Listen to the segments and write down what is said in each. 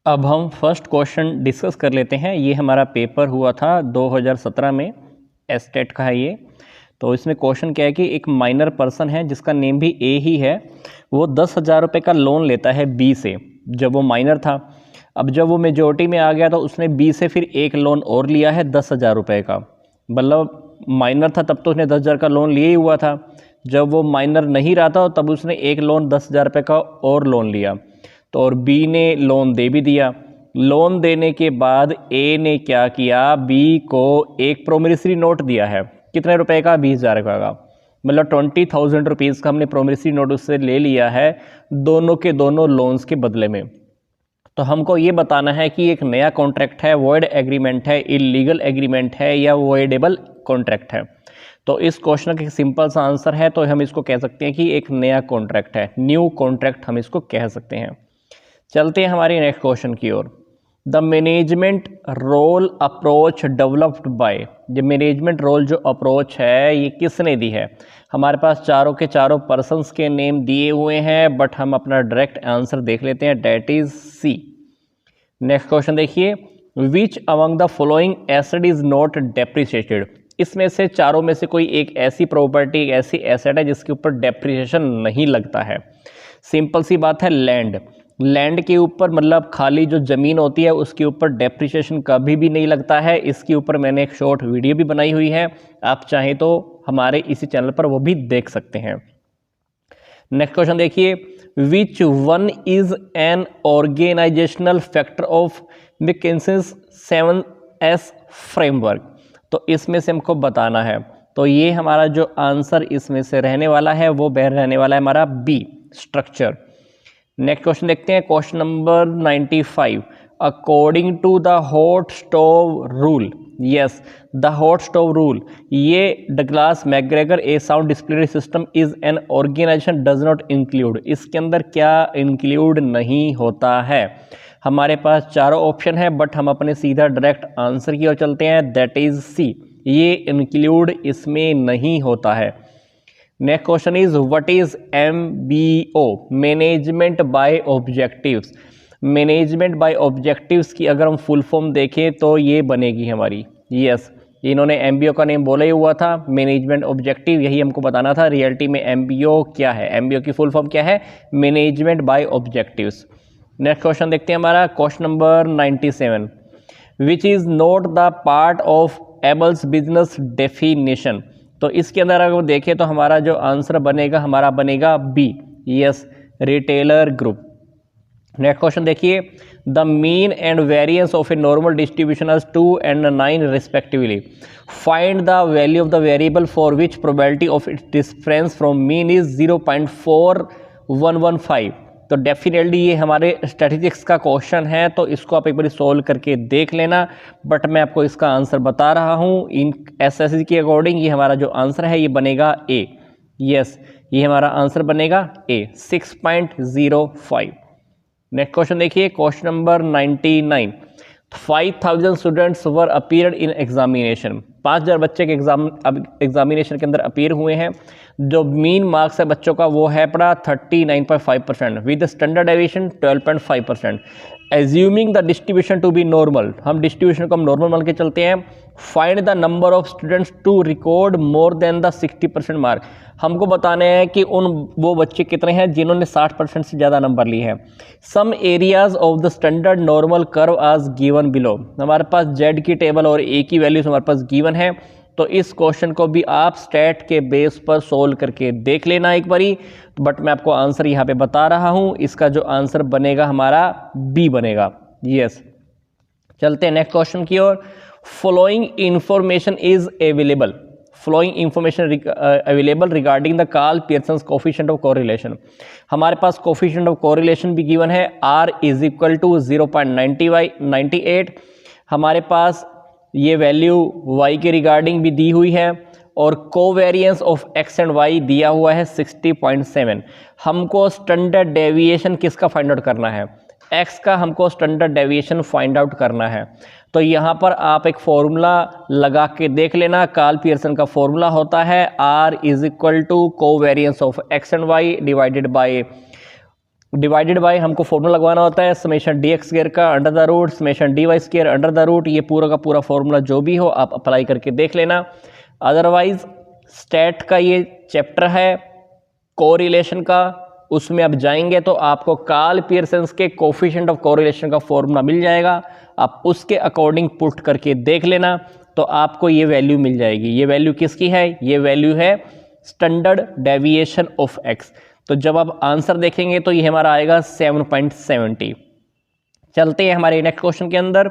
अब हम first question discuss कर लेते हैं। ये हमारा पेपर हुआ था 2017 में, एस्टेट का है ये। तो इसमें क्वेश्चन क्या है कि एक माइनर पर्सन है जिसका नेम भी ए ही है, वो 10,000 रुपये का लोन लेता है बी से जब वो माइनर था। अब जब वो मेजोरिटी में आ गया तो उसने बी से फिर एक लोन और लिया है 10,000 रुपये का। मतलब माइनर था तब तो उसने 10,000 का लोन लिया ही हुआ था, जब वो माइनर नहीं रहा था तब उसने एक लोन 10,000 रुपये का और लोन लिया। तो और बी ने लोन दे भी दिया। लोन देने के बाद ए ने क्या किया, बी को एक प्रोमिसरी नोट दिया है। कितने रुपए का? 20,000 का। मतलब 20,000 रुपीज़ का हमने प्रोमिसरी नोट उससे ले लिया है दोनों के दोनों लोन्स के बदले में। तो हमको ये बताना है कि एक नया कॉन्ट्रैक्ट है, वॉइड एग्रीमेंट है, इलीगल एग्रीमेंट है या वॉइडेबल कॉन्ट्रैक्ट है। तो इस क्वेश्चन का सिंपल सा आंसर है, तो हम इसको कह सकते हैं कि एक नया कॉन्ट्रैक्ट है, न्यू कॉन्ट्रैक्ट हम इसको कह सकते हैं। चलते हैं हमारी नेक्स्ट क्वेश्चन की ओर। The management role approach developed by, ये मैनेजमेंट रोल जो अप्रोच है ये किसने दी है? हमारे पास चारों के चारों पर्सन्स के नेम दिए हुए हैं, बट हम अपना डायरेक्ट आंसर देख लेते हैं, that is C. Next question देखिए, which among the following asset is not depreciated. इसमें से चारों में से कोई एक ऐसी प्रॉपर्टी, एक ऐसी एसेट है जिसके ऊपर डेप्रिसिएशन नहीं लगता है। सिंपल सी बात है, लैंड। लैंड के ऊपर मतलब खाली जो ज़मीन होती है उसके ऊपर डेप्रिसिएशन कभी भी नहीं लगता है। इसके ऊपर मैंने एक शॉर्ट वीडियो भी बनाई हुई है, आप चाहें तो हमारे इसी चैनल पर वो भी देख सकते हैं। नेक्स्ट क्वेश्चन देखिए, which one is an organizational factor of McKinsey's 7S framework. तो इसमें से हमको बताना है, तो ये हमारा जो आंसर इसमें से रहने वाला है वो रहने वाला है हमारा बी, स्ट्रक्चर। नेक्स्ट क्वेश्चन देखते हैं, question number 95। According to the hot stove rule, yes the hot stove rule, ये Douglas McGregor a sound display system is an organisation does not include. इसके अंदर क्या इंक्लूड नहीं होता है? हमारे पास चारों ऑप्शन है, बट हम अपने सीधा डायरेक्ट आंसर की ओर चलते हैं, दैट इज सी, ये इंक्लूड इसमें नहीं होता है। Next question is what is MBO, management by objectives. Management by objectives की अगर हम फुल फॉर्म देखें तो ये बनेगी हमारी, यस इन्होंने MBO का नेम बोला ही हुआ था, मैनेजमेंट ऑब्जेक्टिव, यही हमको बताना था। रियलिटी में MBO क्या है? MBO की फुल फॉर्म क्या है? Management by objectives. Next question देखते हैं हमारा, question number 97। Which is not the part of Abell's business definition. तो इसके अंदर अगर देखें तो हमारा जो आंसर बनेगा हमारा बनेगा B, yes retailer group. Next question देखिए, the mean and variance of a normal distribution as 2 and 9 respectively. Find the value of the variable for which probability of its difference from mean is 0.4115। तो definitely ये हमारे statistics का question है, तो इसको आप एक बार सोल्व करके देख लेना, बट मैं आपको इसका आंसर बता रहा हूँ इन SSC के अकॉर्डिंग। ये हमारा जो आंसर है ये बनेगा ए, यस ये हमारा आंसर बनेगा ए, 6.05। नेक्स्ट क्वेश्चन देखिए, question number 99। 5,000 students were appeared in examination. 5,000 बच्चे के एग्जामिनेशन के अंदर अपीयर हुए हैं। जो मीन मार्क्स है बच्चों का वो है पड़ा 39.5% with standard deviation 12.5%। Assuming the distribution to be normal, हम डिस्ट्रीब्यूशन को हम नॉर्मल मान के चलते हैं। Find the number of students to record more than the 60% mark. हमको बताने हैं कि वो बच्चे कितने हैं जिन्होंने 60% से ज़्यादा नंबर लिए हैं। Some areas of the standard normal curve are given below. हमारे पास जेड की टेबल और ए की वैल्यूज हमारे पास गिवन है, तो इस क्वेश्चन को भी आप स्टैट के बेस पर सोल्व करके देख लेना एक बारी, बट मैं आपको आंसर यहाँ पे बता रहा हूँ, इसका जो आंसर बनेगा हमारा बी बनेगा, यस। चलते हैं नेक्स्ट क्वेश्चन की ओर। Following information is available, following information available regarding the Karl Pearson coefficient of correlation. हमारे पास कोफिशिएंट ऑफ कोरिलेशन भी गिवन है, R इज इक्वल टू 0.98। हमारे पास ये वैल्यू y के रिगार्डिंग भी दी हुई है, और covariance of x and y दिया हुआ है 60.7। हमको स्टैंडर्ड डेविएशन किसका फाइंड आउट करना है? x का हमको स्टैंडर्ड डेविएशन फाइंड आउट करना है। तो यहाँ पर आप एक फॉर्मूला लगा के देख लेना, कार्ल पियर्सन का फॉर्मूला होता है R is equal to covariance of x and y divided by divided by हमको फॉर्मूला लगवाना होता है समेशन डी एक्स स्क्वायर का under the root summation D Y square under the root, ये पूरा का पूरा फॉर्मूला जो भी हो आप अप्लाई करके देख लेना। अदरवाइज स्टैट का ये चैप्टर है कोरिलेशन का, उसमें आप जाएंगे तो आपको कार्ल पियर्सन के कोफिशिएंट ऑफ कोरिलेशन का फॉर्मूला मिल जाएगा, आप उसके अकॉर्डिंग पुट करके देख लेना तो आपको ये वैल्यू मिल जाएगी। ये वैल्यू किसकी है? ये वैल्यू है स्टैंडर्ड डेविएशन ऑफ एक्स। तो जब आप आंसर देखेंगे तो ये हमारा आएगा 7.70। चलते हैं हमारे नेक्स्ट क्वेश्चन के अंदर।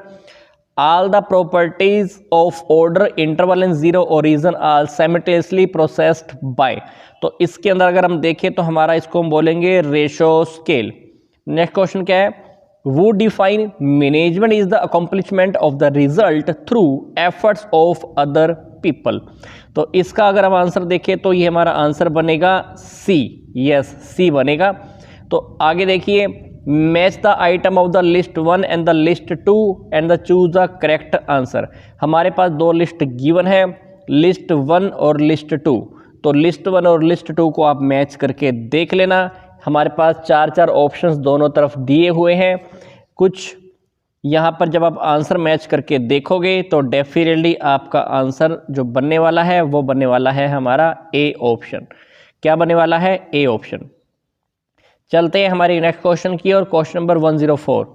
All the properties of order interval in zero origin are simultaneously processed by, तो इसके अंदर अगर हम देखें तो हमारा इसको हम बोलेंगे रेशो स्केल। नेक्स्ट क्वेश्चन क्या है? वो define management is the accomplishment of the result through efforts of other people. तो इसका अगर हम आंसर देखें तो ये हमारा आंसर बनेगा सी। यस, सी बनेगा। तो आगे देखिए, match the item of the list 1 and the list 2 and the choose the correct answer. हमारे पास दो लिस्ट गिवन है, लिस्ट 1 और लिस्ट 2। तो लिस्ट 1 और लिस्ट 2 को आप मैच करके देख लेना। हमारे पास 4 ऑप्शंस दोनों तरफ दिए हुए हैं। कुछ यहाँ पर जब आप आंसर मैच करके देखोगे तो डेफिनेटली आपका आंसर जो बनने वाला है वो बनने वाला है हमारा ए ऑप्शन। क्या बनने वाला है? A option. चलते हैं हमारे नेक्स्ट क्वेश्चन की और क्वेश्चन नंबर 104।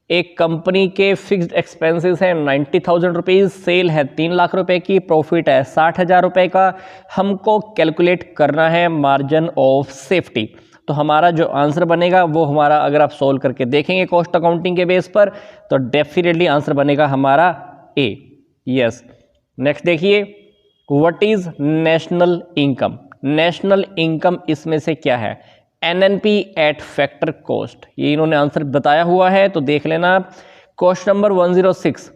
एक कंपनी के फिक्स्ड एक्सपेंसेस हैं 90,000 रुपीज़, सेल है 3 लाख रुपए की, प्रॉफिट है 60,000 रुपए का। हमको कैलकुलेट करना है मार्जिन ऑफ सेफ्टी। तो हमारा जो आंसर बनेगा वो हमारा, अगर आप सोल्व करके देखेंगे कॉस्ट अकाउंटिंग के बेस पर, तो डेफिनेटली आंसर बनेगा हमारा ए। यस। नेक्स्ट देखिए, what is national income? National income इसमें से क्या है? एनएनपी एट फैक्टर कॉस्ट, ये इन्होंने आंसर बताया हुआ है, तो देख लेना आप। Question number 106,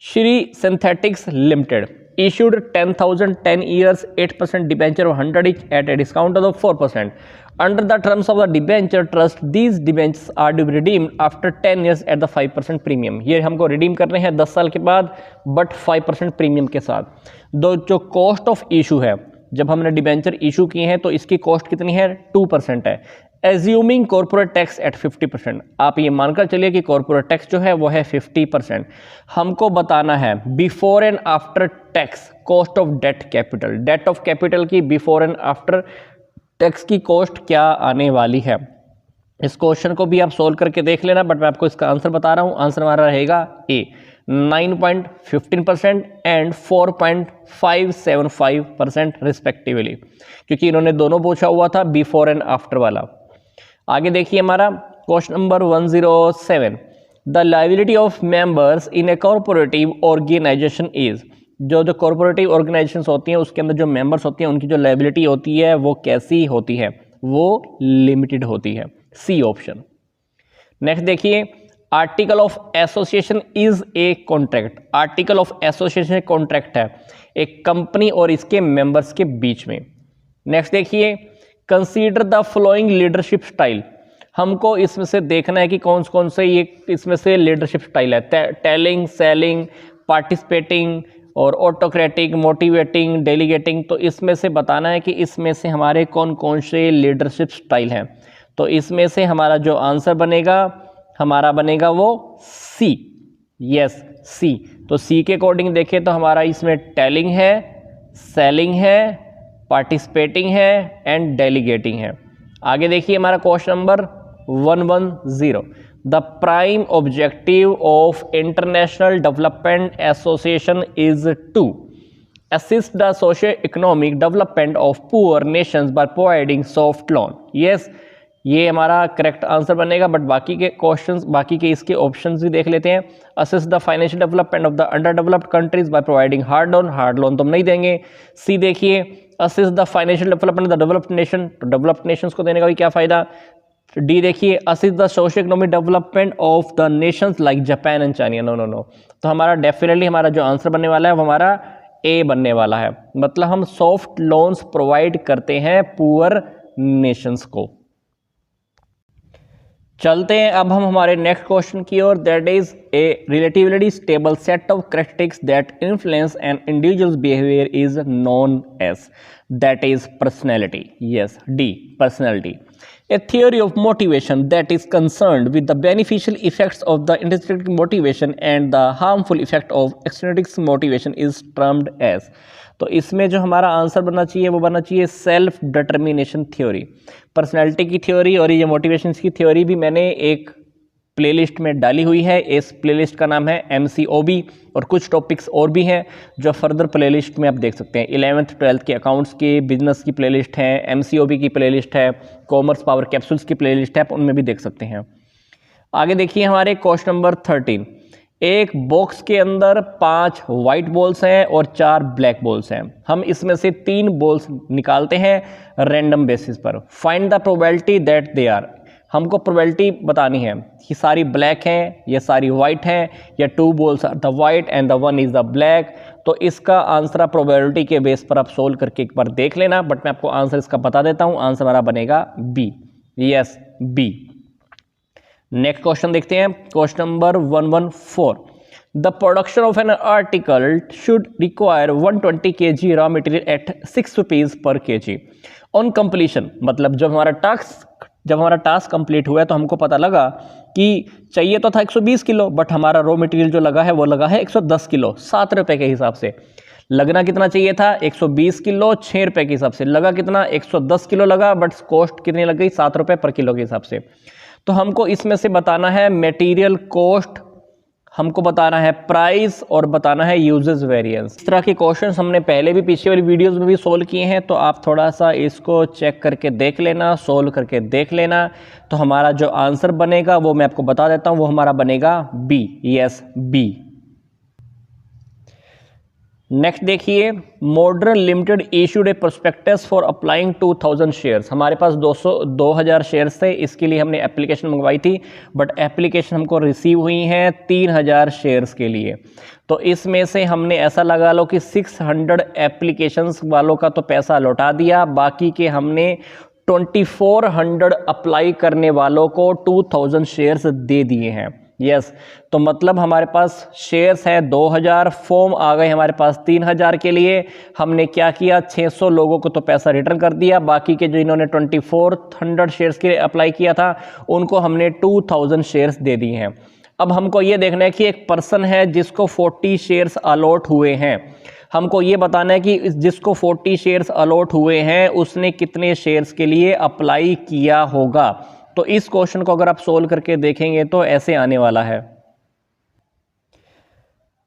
Shri synthetics limited issued 10,000 10 years 8% debenture of 100 each at a discount of 4%. Under the terms of the debenture trust, these debentures are to be redeemed after 10 years at the 5% premium. ये हमको redeem करने हैं 10 साल के बाद, but 5% premium के साथ। दो जो कॉस्ट ऑफ इशू है, जब हमने डिबेंचर इशू किए हैं तो इसकी कॉस्ट कितनी है? 2% है। एज्यूमिंग कॉर्पोरेट टैक्स एट 50%, आप ये मानकर चलिए कि कॉर्पोरेट टैक्स जो है वो है 50%। हमको बताना है before and after tax cost of debt capital. Debt of capital की बिफोर एंड आफ्टर टैक्स की कॉस्ट क्या आने वाली है। इस क्वेश्चन को भी आप सोल्व करके देख लेना, बट मैं आपको इसका आंसर बता रहा हूँ। आंसर हमारा रहेगा ए, 9.15% एंड 4.575% रिस्पेक्टिवली, क्योंकि इन्होंने दोनों पूछा हुआ था, बिफोर एंड आफ्टर वाला। आगे देखिए हमारा question number 107, the liability of members in a cooperative organisation is. जो कॉर्पोरेटिव ऑर्गेनाइजेशंस होती हैं उसके अंदर जो मेंबर्स होती हैं उनकी जो लायबिलिटी होती है वो कैसी होती है? वो लिमिटेड होती है। C option. नेक्स्ट देखिए, article of association is a contract. Article of association contract है एक कंपनी और इसके मेंबर्स के बीच में। नेक्स्ट देखिए, consider the following leadership style. हमको इसमें से देखना है कि कौन कौन से ये इसमें से लीडरशिप स्टाइल है। टेलिंग, सेलिंग, पार्टिसिपेटिंग और ऑटोक्रेटिक, मोटिवेटिंग, डेलीगेटिंग। तो इसमें से बताना है कि इसमें से हमारे कौन कौन से लीडरशिप स्टाइल हैं। तो इसमें से हमारा जो आंसर बनेगा हमारा बनेगा वो सी। यस, सी। तो सी के अकॉर्डिंग देखें तो हमारा इसमें टेलिंग है, सेलिंग है, पार्टिसिपेटिंग है एंड डेलीगेटिंग है। आगे देखिए हमारा question number 110, the prime objective of international development association is to assist the socio-economic development of poor nations by providing soft loan. Yes, ये हमारा करेक्ट आंसर बनेगा, बट बाकी के क्वेश्चंस, बाकी के इसके ऑप्शंस भी देख लेते हैं। Assist the financial development of the under developed countries by providing hard loan. Hard loan तो हम नहीं देंगे। सी देखिए, assist the financial development of the developed nation. तो डेवलप्ड नेशंस को देने का भी क्या फायदा। डी देखिए, assist the socio economic development of the nations like Japan and China. No no no. तो हमारा डेफिनेटली हमारा जो आंसर बनने वाला है वो हमारा ए बनने वाला है। मतलब हम सॉफ्ट लोन्स प्रोवाइड करते हैं पुअर नेशंस को। चलते हैं अब हम हमारे नेक्स्ट क्वेश्चन की ओर, that is a relatively stable set of characteristics that influence an individual's behaviour is known as, that is personality. Yes, D personality. A theory of motivation that is concerned with the beneficial effects of the intrinsic motivation and the harmful effect of extrinsic motivation is termed as। तो इसमें जो हमारा answer बनना चाहिए वो बनना चाहिए self determination theory. Personality की थ्योरी और ये मोटिवेशन की थ्योरी भी मैंने एक प्लेलिस्ट में डाली हुई है। इस प्लेलिस्ट का नाम है MCOB और कुछ टॉपिक्स और भी हैं जो फर्दर प्लेलिस्ट में आप देख सकते हैं। 11th 12th के अकाउंट्स की, बिजनेस की प्लेलिस्ट है, MCOB की प्लेलिस्ट है, कॉमर्स पावर कैप्सूल्स की प्लेलिस्ट है, आप उनमें भी देख सकते हैं। आगे देखिए हमारे क्वेश्चन नंबर 13। एक बॉक्स के अंदर 5 वाइट बॉल्स हैं और 4 ब्लैक बॉल्स हैं। हम इसमें से 3 बॉल्स निकालते हैं रैंडम बेसिस पर। Find the probability that they are. हमको प्रोबेबिलिटी बतानी है कि सारी ब्लैक हैं या सारी वाइट हैं या 2 balls are the white and the 1 is the black. तो इसका आंसर आप प्रोबेबिलिटी के बेस पर आप सोल्व करके एक बार देख लेना, बट मैं आपको आंसर इसका बता देता हूं। आंसर हमारा बनेगा B, yes B. Next question देखते हैं, question number 114। The production of an article should require 120 kg raw material at 6 rupees per kg on completion. मतलब जब हमारा टास्क कंप्लीट हुआ है तो हमको पता लगा कि चाहिए तो था 120 किलो, बट हमारा रॉ मटेरियल जो लगा है वो लगा है 110 किलो 7 रुपए के हिसाब से। लगना कितना चाहिए था 120 किलो 6 रुपए के हिसाब से, लगा कितना 110 किलो लगा, बट कॉस्ट कितनी लग गई 7 रुपए पर किलो के हिसाब से। तो हमको इसमें से बताना है मटेरियल कॉस्ट, हमको बताना है प्राइस और बताना है यूजेस वेरिएंस। इस तरह के क्वेश्चंस हमने पहले भी पीछे वाली वीडियोस में भी सोल्व किए हैं, तो आप थोड़ा सा इसको चेक करके देख लेना, सोल्व करके देख लेना। तो हमारा जो आंसर बनेगा वो मैं आपको बता देता हूं, वो हमारा बनेगा बी, यस बी। नेक्स्ट देखिए, modern limited issued A prospectus for applying 2000 shares. हमारे पास 2000 शेयर्स थे, इसके लिए हमने एप्लीकेशन मंगवाई थी, बट एप्लीकेशन हमको रिसीव हुई हैं 3000 शेयर्स के लिए। तो इसमें से हमने ऐसा लगा लो कि 600 एप्लीकेशंस वालों का तो पैसा लौटा दिया, बाकी के हमने 2400 अप्लाई करने वालों को 2000 शेयर्स दे दिए हैं। यस तो मतलब हमारे पास शेयर्स हैं 2000, फॉर्म आ गए हमारे पास 3000 के लिए। हमने क्या किया 600 लोगों को तो पैसा रिटर्न कर दिया, बाकी के जो इन्होंने 2400 शेयर्स के लिए अप्लाई किया था उनको हमने 2000 शेयर्स दे दिए हैं। अब हमको ये देखना है कि एक पर्सन है जिसको 40 शेयर्स अलॉट हुए हैं। हमको ये बताना है कि जिसको 40 शेयर्स अलॉट हुए हैं उसने कितने शेयर्स के लिए अप्लाई किया होगा। तो इस क्वेश्चन को अगर आप सोल्व करके देखेंगे तो ऐसे आने वाला है।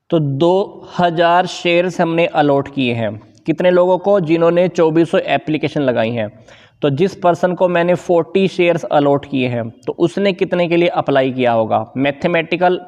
तो 2000 शेयर्स हमने अलॉट किए हैं कितने लोगों को, जिन्होंने 2400 एप्लीकेशन लगाई हैं। तो जिस पर्सन को मैंने 40 शेयर्स अलॉट किए हैं तो उसने कितने के लिए अप्लाई किया होगा। मैथमेटिकल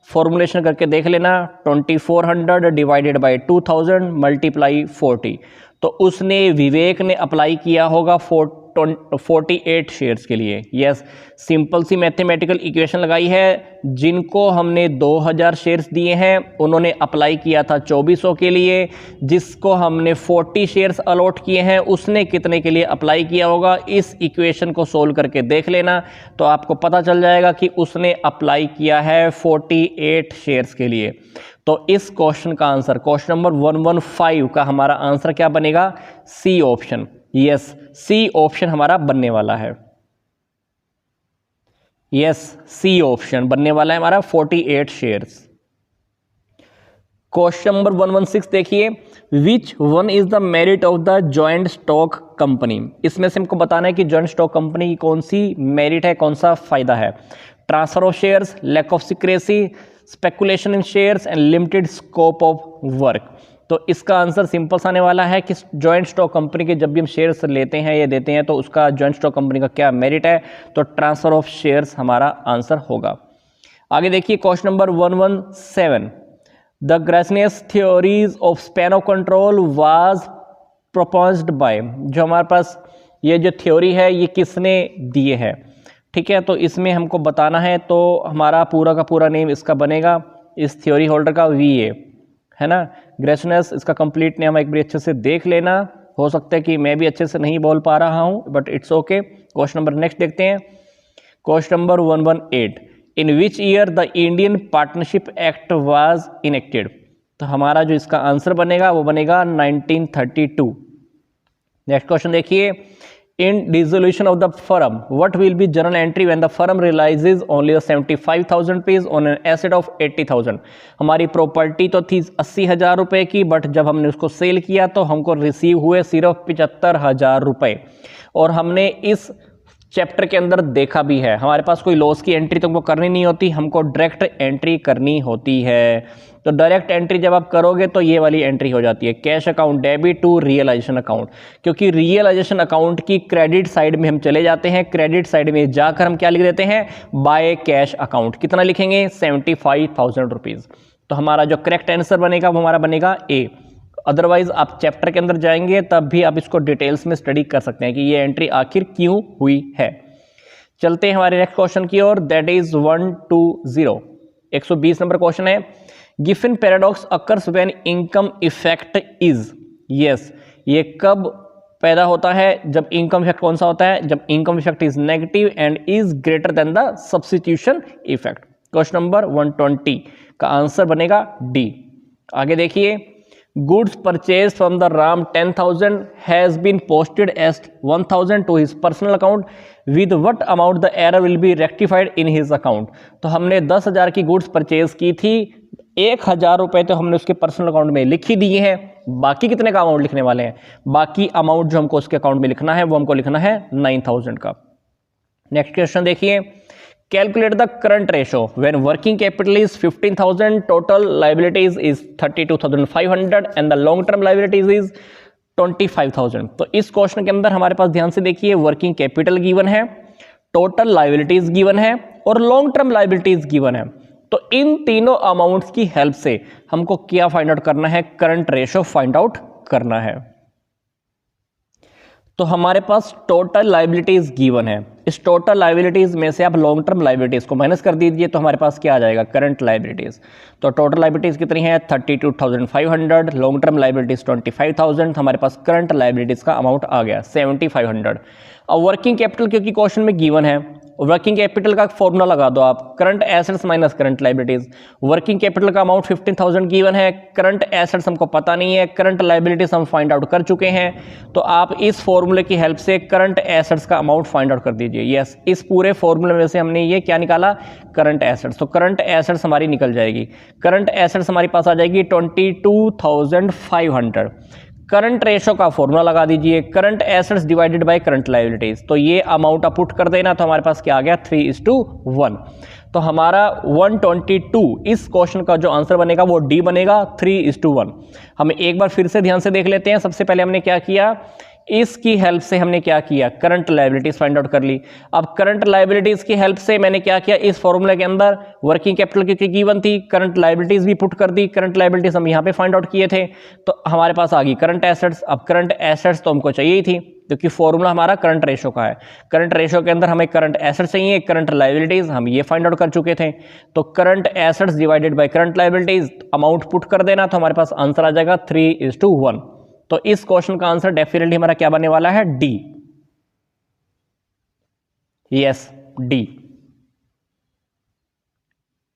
फॉर्मूलेशन करके देख लेना, 2400 डिवाइडेड बाई 2000 मल्टीप्लाई 40। तो उसने विवेक ने अप्लाई किया होगा 48 शेयर्स के लिए। यस सिंपल सी मैथमेटिकल इक्वेशन लगाई है, जिनको हमने 2000 शेयर्स दिए हैं उन्होंने अप्लाई किया था 2400 के लिए, जिसको हमने 40 शेयर्स अलॉट किए हैं उसने कितने के लिए अप्लाई किया होगा। इस इक्वेशन को सोल्व करके देख लेना तो आपको पता चल जाएगा कि उसने अप्लाई किया है 48 शेयर्स के लिए। तो इस क्वेश्चन का आंसर, क्वेश्चन नंबर 115 का हमारा आंसर क्या बनेगा, C option. Yes C option हमारा बनने वाला है। यस सी ऑप्शन बनने वाला है हमारा 48 शेयर्स। क्वेश्चन नंबर 116 देखिए, which one is the merit of the joint stock company. इसमें से हमको बताना है कि जॉइंट स्टॉक कंपनी की कौन सी मेरिट है, कौन सा फायदा है। Transfer of shares, lack of secrecy, speculation in shares and limited scope of work. तो इसका आंसर सिंपल सा आने वाला है कि जॉइंट स्टॉक कंपनी के जब भी हम शेयर्स लेते हैं या देते हैं तो उसका जॉइंट स्टॉक कंपनी का क्या मेरिट है, तो ट्रांसफर ऑफ शेयर्स हमारा आंसर होगा। आगे देखिए question number 117, the Graicunas theories of span of control was proposed by. जो हमारे पास ये जो थ्योरी है ये किसने दिए है, ठीक है। तो इसमें हमको बताना है, तो हमारा पूरा का पूरा नेम इसका बनेगा, इस थ्योरी होल्डर का VA है ना। ग्रेसनियस इसका कंप्लीट नेम एक बार अच्छे से देख लेना, हो सकता है कि मैं भी अच्छे से नहीं बोल पा रहा हूं, but it's okay. Question number next देखते हैं, question number 118, in which year the Indian partnership act was enacted. तो हमारा जो इसका आंसर बनेगा वो बनेगा 1932। नेक्स्ट क्वेश्चन देखिए, in dissolution of the firm, what will be journal entry when the firm realizes only 75,000 rupees on an asset of 80,000? हमारी property तो थी 80,000 रुपये की, बट जब हमने उसको सेल किया तो हमको रिसीव हुए सिर्फ 75,000 रुपये। और हमने इस चैप्टर के अंदर देखा भी है, हमारे पास कोई लॉस की एंट्री तो हमको करनी नहीं होती, हमको डायरेक्ट एंट्री करनी होती है। तो डायरेक्ट एंट्री जब आप करोगे तो ये वाली एंट्री हो जाती है, cash account debit to realisation account, क्योंकि रियलाइजेशन अकाउंट की क्रेडिट साइड में हम चले जाते हैं। क्रेडिट साइड में जाकर हम क्या लिख देते हैं, बाय कैश अकाउंट। कितना लिखेंगे, 75,000 रुपीज़। तो हमारा जो करेक्ट आंसर बनेगा वो हमारा बनेगा ए। अदरवाइज आप चैप्टर के अंदर जाएंगे तब भी आप इसको डिटेल्स में स्टडी कर सकते हैं कि ये एंट्री आखिर क्यों हुई है। चलते हैं हमारे नेक्स्ट क्वेश्चन की ओर, दैट इज 120। 120 नंबर क्वेश्चन है, Giffen paradox occurs when income effect is. Yes, ये कब पैदा होता है, जब इनकम इफेक्ट कौन सा होता है, जब income effect is negative and is greater than the substitution effect. Question number 120 का आंसर बनेगा डी। आगे देखिए, goods purchased from the Ram 10,000 has been posted as 1,000 to his personal account, with what amount the error will be rectified in his account। तो हमने 10,000 की goods purchase की थी, 1,000 रुपये तो हमने उसके पर्सनल अकाउंट में लिख ही दिए हैं, बाकी कितने का अमाउंट लिखने वाले हैं, बाकी अमाउंट जो हमको उसके अकाउंट में लिखना है वो हमको लिखना है 9,000 का। नेक्स्ट क्वेश्चन देखिए, calculate the current ratio when working capital is 15,000, total liabilities is 32,500 and the long term liabilities is 25,000। तो इस क्वेश्चन के अंदर हमारे पास ध्यान से देखिए, वर्किंग कैपिटल गिवन है, टोटल लाइबिलिटीज गिवन है और लॉन्ग टर्म लाइबिलिटीज गिवन है। तो इन तीनों अमाउंट्स की हेल्प से हमको क्या फाइंड आउट करना है, करंट रेशियो फाइंड आउट करना है। तो हमारे पास टोटल लाइबिलिटीज गिवन है, इस टोटल लाइबिलिटीज में से आप लॉन्ग टर्म लाइबिलिटीज को माइनस कर दीजिए तो हमारे पास क्या आ जाएगा, करंट लाइबिलिटीज। तो टोटल लाइबिलिटीज कितनी है, 32,500, लॉन्ग टर्म लाइबिलिटीज 25,000, हमारे पास करंट लाइबिलिटीज का अमाउंट आ गया 7,500। अब वर्किंग कैपिटल क्योंकि क्वेश्चन में गिवन है, वर्किंग कैपिटल का फॉर्मूला लगा दो आप, current assets minus current liabilities. Working capital का अमाउंट 15,000 गिवन है, करंट एसेट्स हमको पता नहीं है, करंट लाइबिलिटीज हम फाइंड आउट कर चुके हैं। तो आप इस फॉर्मूले की हेल्प से करंट एसेट्स का अमाउंट फाइंड आउट कर दीजिए। यस, इस पूरे फॉर्मूले में से हमने ये क्या निकाला, करंट एसेट्स। तो करंट एसेट्स हमारी निकल जाएगी, करंट एसेट्स हमारी पास आ जाएगी 22,500। करंट रेशो का फॉर्मूला लगा दीजिए, current assets divided by current liabilities. तो ये अमाउंट आप पुट कर देना, तो हमारे पास क्या आ गया, 3:1। तो हमारा 122 इस क्वेश्चन का जो आंसर बनेगा वो डी बनेगा, 3:1। हम एक बार फिर से ध्यान से देख लेते हैं। सबसे पहले हमने क्या किया, इसकी हेल्प से हमने क्या किया, करंट लायबिलिटीज फाइंड आउट कर ली। अब करंट लायबिलिटीज की हेल्प से मैंने क्या किया, इस फॉर्मूले के अंदर वर्किंग कैपिटल की गिवन थी, करंट लायबिलिटीज भी पुट कर दी। करंट लायबिलिटीज हम यहाँ पे फाइंड आउट किए थे, तो हमारे पास आ गई करंट एसेट्स। अब करंट एसेट्स तो हमको चाहिए ही थी क्योंकि फॉर्मूला हमारा करंट रेशो का है। करंट रेशो के अंदर हमें करंट एसेट्स चाहिए, करंट लायबिलिटीज हम ये फाइंड आउट कर चुके थे। तो current assets divided by current liabilities, amount put कर देना, तो हमारे पास आंसर आ जाएगा 3:1। तो इस क्वेश्चन का आंसर डेफिनेटली हमारा क्या बनने वाला है, डी। Yes, D.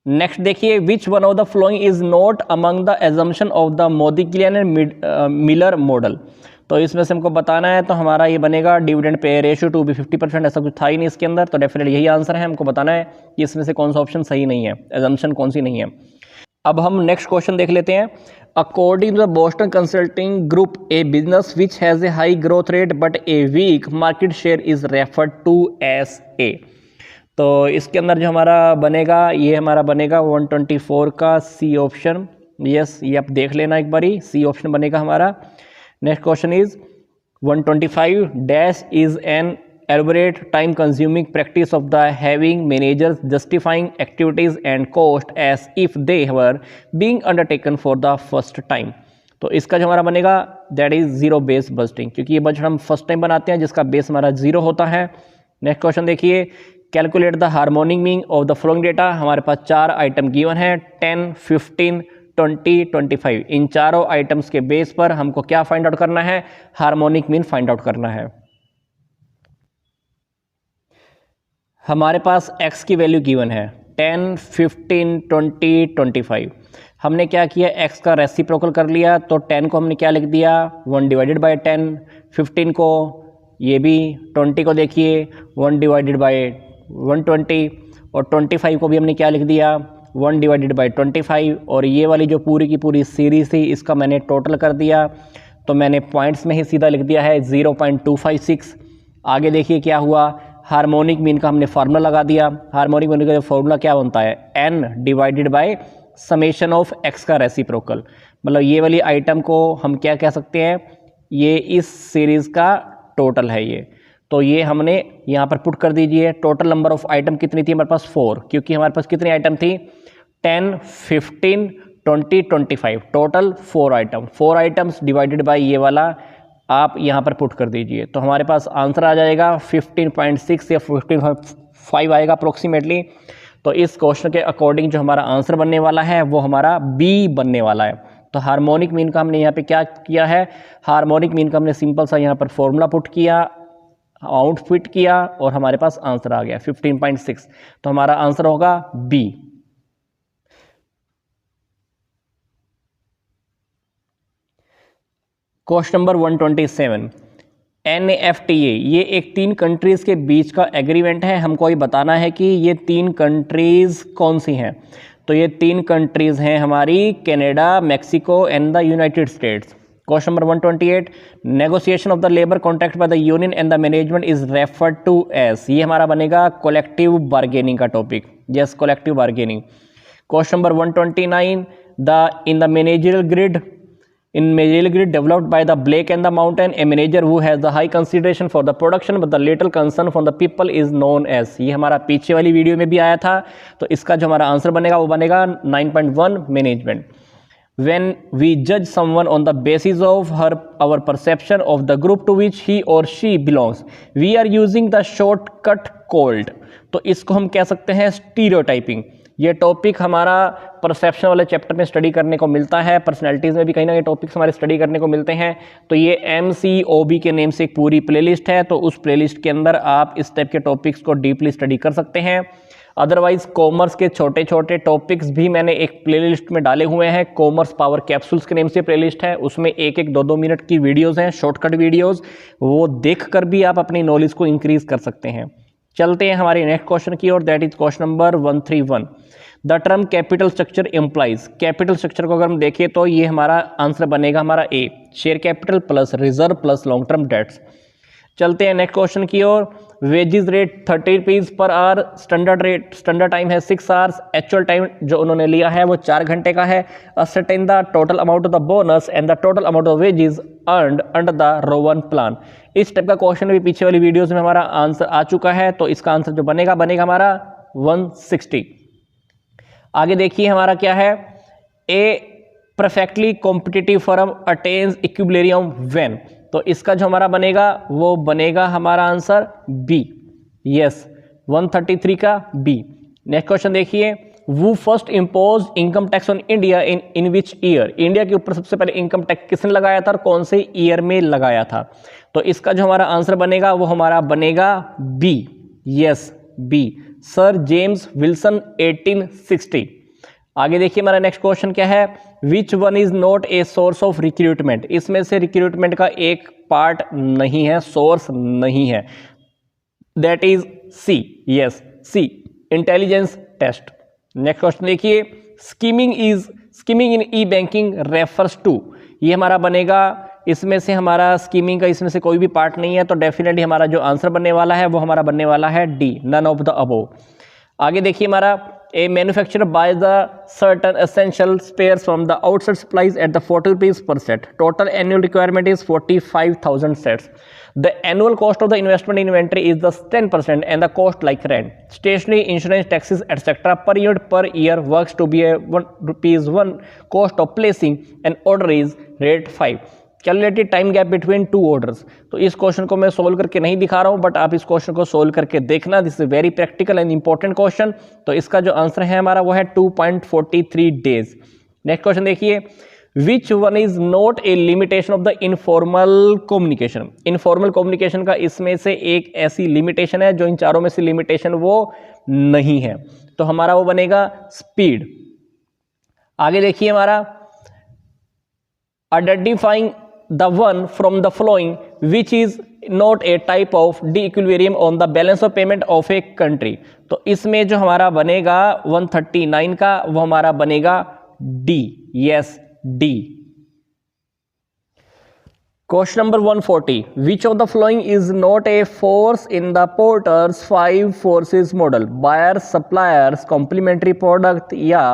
नेक्स्ट देखिए, which one of the following is not among the assumption of the Modigliani and Miller model. तो इसमें से हमको बताना है, तो हमारा ये बनेगा dividend pay ratio to be 50%। ऐसा कुछ था ही नहीं इसके अंदर, तो डेफिनेटली यही आंसर है। हमको बताना है कि इसमें से कौन सा ऑप्शन सही नहीं है, एजम्पशन कौन सी नहीं है। अब हम नेक्स्ट क्वेश्चन देख लेते हैं। According to the Boston Consulting Group, a business which has a high growth rate but a weak market share is referred to as a. तो इसके अंदर जो हमारा बनेगा, ये हमारा बनेगा 124 का सी ऑप्शन। यस, ये आप देख लेना एक बारी, सी ऑप्शन बनेगा हमारा। Next question is 125 dash is an elaborate time consuming practice of the having managers justifying activities and cost as if they were being undertaken for the first time। तो इसका जो हमारा बनेगा that is zero base budgeting, क्योंकि ये budget हम first time बनाते हैं जिसका बेस हमारा जीरो होता है। नेक्स्ट क्वेश्चन देखिए, calculate the harmonic mean of the flowing data. हमारे पास 4 आइटम गिवन है, 10, 15, 20, 25। इन चारों आइटम्स के बेस पर हमको क्या फाइंड आउट करना है, हार्मोनिक मीन फाइंड आउट करना है। हमारे पास x की वैल्यू गिवन है 10, 15, 20, 25। हमने क्या किया, x का रेसिप्रोकल कर लिया, तो 10 को हमने क्या लिख दिया, 1 डिवाइडेड बाय 10, 15 को ये भी 20 को देखिए 1 डिवाइडेड बाई 120, और 25 को भी हमने क्या लिख दिया 1 डिवाइडेड बाई 25, और ये वाली जो पूरी की पूरी सीरीज थी इसका मैंने टोटल कर दिया, तो मैंने पॉइंट्स में ही सीधा लिख दिया है 0.256। आगे देखिए क्या हुआ, हार्मोनिक मीन का हमने फार्मूला लगा दिया। हार्मोनिक मीन का जो फार्मूला क्या बनता है, n divided by summation of x का रेसिप्रोकल। मतलब ये वाली आइटम को हम क्या कह सकते हैं, ये इस सीरीज़ का टोटल है ये। तो ये हमने यहाँ पर पुट कर दीजिए। टोटल नंबर ऑफ आइटम कितनी थी हमारे पास 4, क्योंकि हमारे पास कितनी आइटम थी 10, 15, 20, 25, total 4 item. 4 items divided by ये वाला आप यहाँ पर पुट कर दीजिए, तो हमारे पास आंसर आ जाएगा 15.6 या 15.5 आएगा अप्रोक्सीमेटली। तो इस क्वेश्चन के अकॉर्डिंग जो हमारा आंसर बनने वाला है वो हमारा बी बनने वाला है। तो हार्मोनिक मीन का हमने यहाँ पे क्या किया है, हार्मोनिक मीन का हमने सिंपल सा यहाँ पर फॉर्मूला पुट किया, आउटफिट किया, और हमारे पास आंसर आ गया 15.6। तो हमारा आंसर होगा बी। क्वेश्चन नंबर 127, NAFTA, ये एक 3 कंट्रीज़ के बीच का एग्रीमेंट है। हमको ये बताना है कि ये 3 कंट्रीज़ कौन सी हैं। तो ये 3 कंट्रीज़ हैं हमारी Canada, Mexico and the United States. Question number 128, negotiation of the labour contract by the union and the management is referred to as, ये हमारा बनेगा कलेक्टिव बार्गेनिंग का topic. Yes, collective bargaining. Question number 129, in the managerial grid developed by the Blake and the Mountain, a manager who has the high consideration for the production but the little concern for the people is known as, ये हमारा पीछे वाली video में भी आया था। तो इसका जो हमारा आंसर बनेगा वो बनेगा 9.1 management. When we judge someone on the basis of our perception of the group to which he or she belongs, we are using the shortcut called, तो इसको हम कह सकते हैं स्टीरियोटाइपिंग। ये टॉपिक हमारा परसेप्शन वाले चैप्टर में स्टडी करने को मिलता है, पर्सनैलिटीज़ में भी कहीं ना कहीं टॉपिक्स हमारे स्टडी करने को मिलते हैं। तो ये MCOB के नेम से एक पूरी प्लेलिस्ट है, तो उस प्लेलिस्ट के अंदर आप इस टाइप के टॉपिक्स को डीपली स्टडी कर सकते हैं। अदरवाइज कॉमर्स के छोटे छोटे टॉपिक्स भी मैंने एक प्लेलिस्ट में डाले हुए हैं, कॉमर्स पावर कैप्सूल्स के नेम से प्लेलिस्ट है, उसमें 1-1, 2-2 मिनट की वीडियोज़ हैं, शॉर्टकट वीडियोज़, वो देख कर भी आप अपनी नॉलेज को इंक्रीज़ कर सकते हैं। चलते हैं हमारे नेक्स्ट क्वेश्चन की ओर, that is question number 131। The term capital structure implies, capital structure को अगर हम देखें तो ये हमारा आंसर बनेगा हमारा A, share capital plus reserve plus long term debts. चलते हैं नेक्स्ट क्वेश्चन की ओर। Wages rate 30 rupees per hour, standard time है 6 आवर्स, एक्चुअल टाइम जो उन्होंने लिया है वो 4 घंटे का है। Ascertain the total amount of the bonus and the total amount of wages earned under the Rowan plan. इस टाइप का क्वेश्चन भी पीछे वाली वीडियोस में हमारा आंसर आ चुका है, तो इसका आंसर जो बनेगा हमारा 160। आगे देखिए हमारा क्या है, a perfectly competitive firm attains equilibrium when, तो इसका जो हमारा बनेगा वो बनेगा हमारा आंसर बी। यस, 133 का बी। नेक्स्ट क्वेश्चन देखिए, वो first impose income tax on India in which year, India के ऊपर सबसे पहले इनकम टैक्स किसने लगाया था और कौन से ईयर में लगाया था। तो इसका जो हमारा आंसर बनेगा वो हमारा बनेगा B. Yes, B, sir James Wilson 1860। आगे देखिए हमारा नेक्स्ट क्वेश्चन क्या है, which one is not a source of recruitment, इसमें से रिक्रूटमेंट का एक पार्ट नहीं है, सोर्स नहीं है, that is C. Yes, C, intelligence test. Next question देखिए, skimming in e banking refers to, ये हमारा बनेगा, इसमें से हमारा स्कीमिंग का इसमें से कोई भी पार्ट नहीं है, तो डेफिनेटली हमारा जो आंसर बनने वाला है वो हमारा बनने वाला है D, none of the above. आगे देखिए हमारा, a manufacturer buy the certain essential spares from the outside supplies at the 40 rupees per set, total annual requirement is 45,000 sets, the annual cost of the investment in inventory is the 10% and the cost like rent, stationery, insurance, taxes etcetera per unit per year works to be a ₹1, cost of placing an order is rate 5, calculated time gap between 2 orders. तो इस question को मैं solve करके नहीं दिखा रहा हूं, but आप इस क्वेश्चन को सोल्व करके देखना, this is very practical and important question. तो इसका जो आंसर है हमारा वो है 2.43 डेज। नेक्स्ट क्वेश्चन देखिए, which one is not A limitation of the informal communication, informal communication का इसमें से एक ऐसी लिमिटेशन है जो इन चारों में से लिमिटेशन वो नहीं है, तो हमारा वो बनेगा स्पीड। आगे देखिए हमारा, identifying the one from the following which is not a type of de-equilibrium on the balance of payment of a country। तो इसमें जो हमारा बनेगा 139 का वो हमारा बनेगा D. Yes, D. Question number 140, which of the following is not a force in the Porter's 5 forces model, buyer, suppliers, complementary product या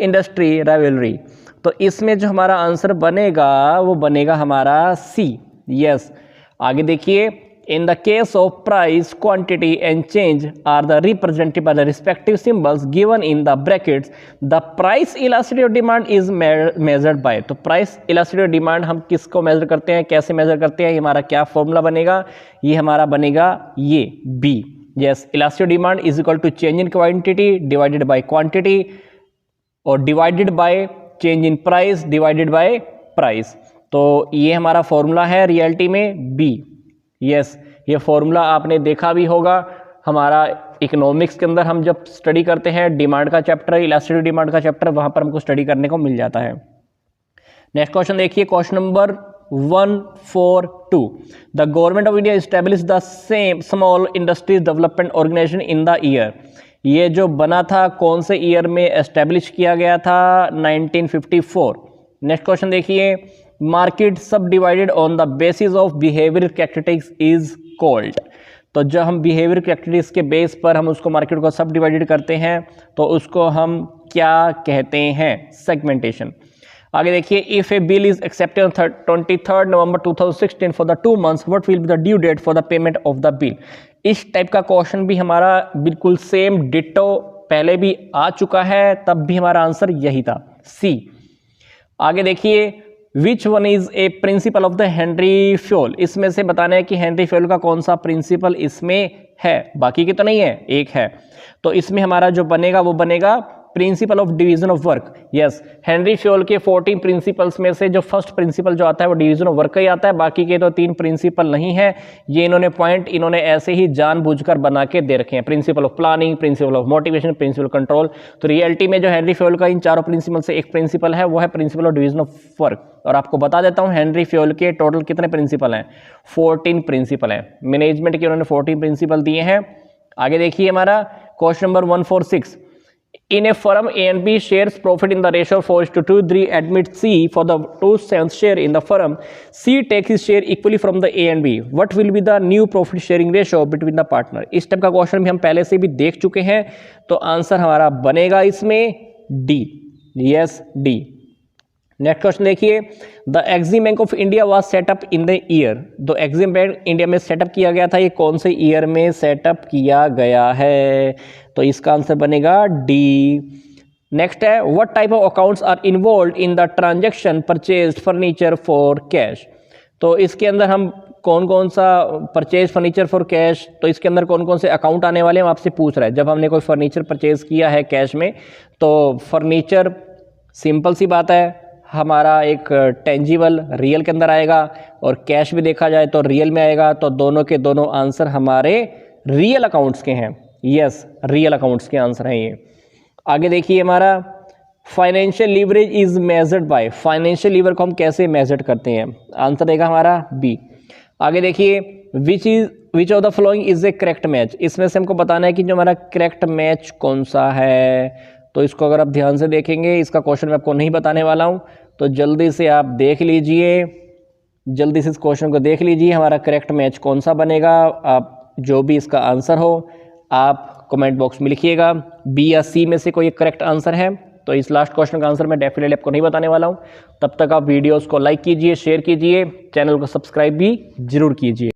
इंडस्ट्री राइवलरी। तो इसमें जो हमारा आंसर बनेगा वो बनेगा हमारा सी। यस, आगे देखिए, in the case of price, quantity and change are the represented by the respective symbols given in the brackets, the price elasticity of demand is measured by. तो प्राइस इलास्टिसिटी ऑफ डिमांड हम किसको major करते हैं, कैसे major करते हैं, ये हमारा क्या फॉर्मूला बनेगा, ये हमारा बनेगा ये B. Yes, elasticity of demand is equal to change in quantity divided by quantity और divided by change in price divided by price. तो ये हमारा फॉर्मूला है रियलिटी में बी। यस, ये फॉर्मूला आपने देखा भी होगा हमारा इकोनॉमिक्स के अंदर, हम जब स्टडी करते हैं डिमांड का चैप्टर, इलास्टिसिटी डिमांड का चैप्टर, वहां पर हमको स्टडी करने को मिल जाता है। नेक्स्ट क्वेश्चन देखिए, question number 142, the government of India establish the same small industries development organisation in the year. ये जो बना था कौन से ईयर में एस्टैब्लिश किया गया था, 1954। नेक्स्ट क्वेश्चन देखिए, मार्केट सब divided on the basis of behaviour characteristics is called. तो जब हम बिहेवियर कैरेक्टरिस्टिक्स के बेस पर हम उसको मार्केट को सब डिवाइडेड करते हैं तो उसको हम क्या कहते हैं, सेगमेंटेशन। आगे देखिए, if a bill is accepted on 23 November 2016 for the 2 months, what will be the due date for the payment of the bill. इस टाइप का क्वेश्चन भी हमारा बिल्कुल सेम डिटो पहले भी आ चुका है, तब भी हमारा आंसर यही था, सी। आगे देखिए, which one is a principle of the Henry fuel. इसमें से बताना है कि हेनरी फ्यूल का कौन सा प्रिंसिपल इसमें है, बाकी के तो नहीं है, एक है। तो इसमें हमारा जो बनेगा वो बनेगा principle of division of work. Yes, Henry fuel के 14 प्रिंसिपल्स में से जो फर्स्ट प्रिंसिपल जो आता है वो डिवीजन ऑफ वर्क का ही आता है, बाकी के तो 3 प्रिंसिपल नहीं है। ये इन्होंने पॉइंट इन्होंने ऐसे ही जानबूझकर बना के दे रखे हैं, principle of planning, principle of motivation, principle control. तो रियलिटी में जो हेनरी फ्यूल का इन चारों प्रिंसिपल से एक प्रिंसिपल है वो है principle of division of work. और आपको बता देता हूँ हेनरी फ्यूल के टोटल कितने प्रिंसिपल हैं, 14 प्रिंसिपल हैं। मैनेजमेंट के उन्होंने 14 प्रिंसिपल दिए हैं। आगे देखिए हमारा question number 146, in a firm A and B shares profit in the ratio 4:2, 3 admits C for the 2/7 share in the firm, C takes his share equally from the A and B, what will be the new profit sharing ratio between the partner। इस type का क्वेश्चन भी हम पहले से भी देख चुके हैं, तो आंसर हमारा बनेगा इसमें D. Yes, D. Next question देखिए, the EXIM bank of India was set up in the year. तो एक्सिम बैंक इंडिया में सेटअप किया गया था, ये कौन से ईयर में सेटअप किया गया है, तो इसका आंसर बनेगा डी। नेक्स्ट है, what type of accounts are involve in the transaction purchased furniture for cash. तो इसके अंदर हम कौन कौन सा परचेज फर्नीचर फॉर कैश, तो इसके अंदर कौन कौन से अकाउंट आने वाले हैं आपसे पूछ रहा है। जब हमने कोई फर्नीचर परचेज किया है कैश में, तो फर्नीचर सिंपल सी बात है हमारा एक टेंजिबल रियल के अंदर आएगा, और कैश भी देखा जाए तो रियल में आएगा। तो दोनों के दोनों आंसर हमारे रियल अकाउंट्स के हैं। यस, रियल अकाउंट्स के आंसर हैं ये। आगे देखिए हमारा financial leverage is measured by. Financial lever को हम कैसे मेजर करते हैं, आंसर देगा हमारा बी। आगे देखिए, विच of the following is A correct match. इसमें से हमको बताना है कि जो हमारा करेक्ट मैच कौन सा है। तो इसको अगर आप ध्यान से देखेंगे, इसका क्वेश्चन मैं आपको नहीं बताने वाला हूं, तो जल्दी से आप देख लीजिए, जल्दी से इस क्वेश्चन को देख लीजिए, हमारा करेक्ट मैच कौन सा बनेगा। आप जो भी इसका आंसर हो आप कमेंट बॉक्स में लिखिएगा, बी या सी में से कोई एक करेक्ट आंसर है। तो इस लास्ट क्वेश्चन का आंसर मैं डेफिनेटली आपको नहीं बताने वाला हूं। तब तक आप वीडियोस को लाइक कीजिए, शेयर कीजिए, चैनल को सब्सक्राइब भी जरूर कीजिए।